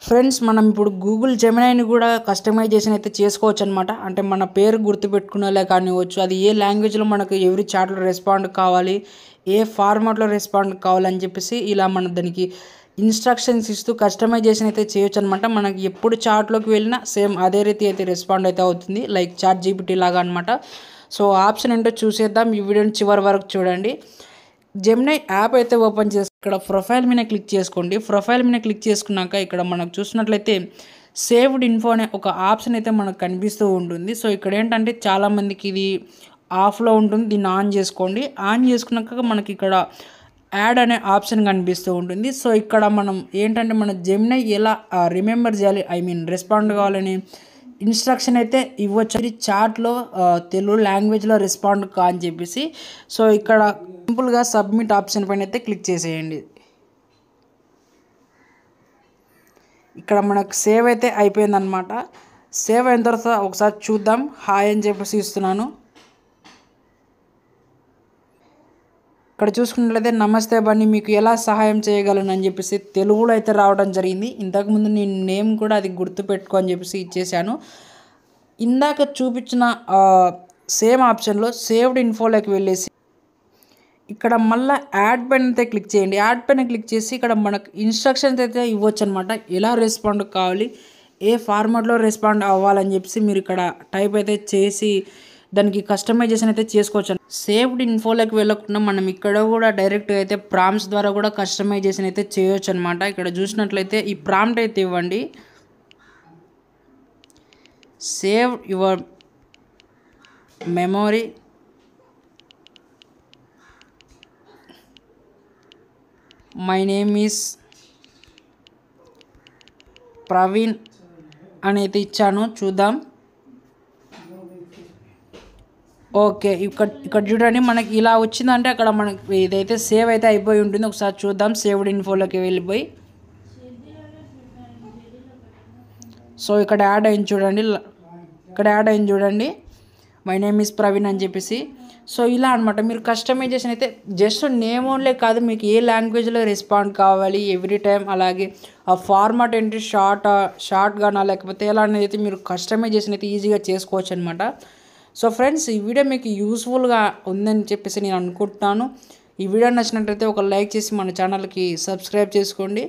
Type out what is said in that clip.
Friends మనం ఇప్పుడు Google జెమినైని కూడా కస్టమైజేషన్ అయితే చేసుకోవచ్చు అనమాట. అంటే మన పేరు గుర్తుపెట్టుకునేలా కానివ్వచ్చు, అది ఏ లాంగ్వేజ్లో మనకు ఎవరి చాట్లో రెస్పాండ్ కావాలి, ఏ ఫార్మాట్లో రెస్పాండ్ కావాలని చెప్పేసి ఇలా మనం దానికి ఇన్స్ట్రక్షన్స్ ఇస్తూ కస్టమైజేషన్ అయితే చేయొచ్చు అనమాట. మనకి ఎప్పుడు చాట్లోకి వెళ్ళినా సేమ్ అదే రీతి అయితే రెస్పాండ్ అయితే అవుతుంది, లైక్ చాట్ జీపీటీ లాగా అనమాట. సో ఆప్షన్ ఏంటో చూసేద్దాం, ఈ వీడియోని చివరి వరకు చూడండి. జెమినై యాప్ అయితే ఓపెన్ చేసి ఇక్కడ ప్రొఫైల్ మీద క్లిక్ చేసుకోండి. ప్రొఫైల్ మీద క్లిక్ చేసుకున్నాక ఇక్కడ మనకు చూసినట్లయితే సేవ్డ్ ఇన్ఫో అనే ఒక ఆప్షన్ అయితే మనకు కనిపిస్తూ ఉంటుంది. సో ఇక్కడ ఏంటంటే చాలామందికి ఇది ఆఫ్లో ఉంటుంది, దీన్ని ఆన్ చేసుకోండి. ఆన్ చేసుకున్నాక మనకి ఇక్కడ యాడ్ అనే ఆప్షన్ కనిపిస్తూ ఉంటుంది. సో ఇక్కడ మనం ఏంటంటే మన జెమినై ఎలా రిమెంబర్ చేయాలి, రెస్పాండ్ కావాలని ఇన్స్ట్రక్షన్ అయితే ఇవ్వచ్చు. ఇది చాట్లో తెలుగు లాంగ్వేజ్లో రెస్పాండ్ కా అని చెప్పేసి. సో ఇక్కడ సింపుల్గా సబ్మిట్ ఆప్షన్ పైన అయితే క్లిక్ చేసేయండి. ఇక్కడ మనకు సేవ్ అయితే అయిపోయిందనమాట. సేవ్ అయిన తర్వాత ఒకసారి చూద్దాం. హాయ్ అని చెప్పేసి ఇస్తున్నాను. ఇక్కడ చూసుకున్నట్లయితే నమస్తే బన్నీ, మీకు ఎలా సహాయం చేయగలను అని చెప్పేసి తెలుగులో అయితే రావడం జరిగింది. ఇంతకుముందు నేను నేమ్ కూడా అది గుర్తుపెట్టుకో అని చెప్పేసి ఇచ్చేసాను. ఇందాక చూపించిన సేమ్ ఆప్షన్లో సేవ్డ్ ఇన్ఫోలోకి వెళ్ళేసి ఇక్కడ మళ్ళీ యాడ్ పైన అయితే క్లిక్ చేయండి. యాడ్ పైన క్లిక్ చేసి ఇక్కడ మనకు ఇన్స్ట్రక్షన్స్ అయితే ఇవ్వచ్చు అనమాట. ఎలా రెస్పాండ్ కావాలి, ఏ ఫార్మాట్లో రెస్పాండ్ అవ్వాలని చెప్పేసి మీరు ఇక్కడ టైప్ అయితే చేసి దానికి కస్టమైజేషన్ అయితే చేసుకోవచ్చు. సేవ్డ్ ఇన్ఫోలోకి వెళ్ళకుండా మనం ఇక్కడ కూడా డైరెక్ట్గా అయితే ప్రాంప్ట్స్ ద్వారా కూడా కస్టమైజేషన్ అయితే చేయొచ్చు అనమాట. ఇక్కడ చూసినట్లయితే ఈ ప్రాంప్ట్ అయితే ఇవ్వండి, save your memory my name is Praveen అని అయితే ఇచ్చాను. చూద్దాం. ఓకే, ఇక్కడ చూడండి మనకి ఇలా వచ్చిందంటే అక్కడ మనకి ఇదైతే సేవ్ అయితే అయిపోయి ఉంటుంది. ఒకసారి చూద్దాం సేవ్డ్ ఇన్ఫోలోకి వెళ్ళిపోయి. సో ఇక్కడ యాడ్ అయింది చూడండి, ఇక్కడ యాడ్ అయింది చూడండి, మై నేమ్ ఈస్ ప్రవీణ్ అని చెప్పేసి. సో ఇలా అనమాట మీరు కస్టమైజేషన్ అయితే జస్ట్ నేమ్ ఓన్లే కాదు, మీకు ఏ లాంగ్వేజ్లో రెస్పాండ్ కావాలి ఎవ్రీ టైం, అలాగే ఆ ఫార్మాట్ ఏంటి షార్ట్గానా లేకపోతే ఎలా అనేది అయితే మీరు కస్టమైజేషన్ అయితే ఈజీగా చేసుకోవచ్చు అనమాట. సో ఫ్రెండ్స్, ఈ వీడియో మీకు యూస్ఫుల్గా ఉందని చెప్పేసి నేను అనుకుంటున్నాను. ఈ వీడియో నచ్చినట్లయితే ఒక లైక్ చేసి మన ఛానల్కి సబ్స్క్రైబ్ చేసుకోండి.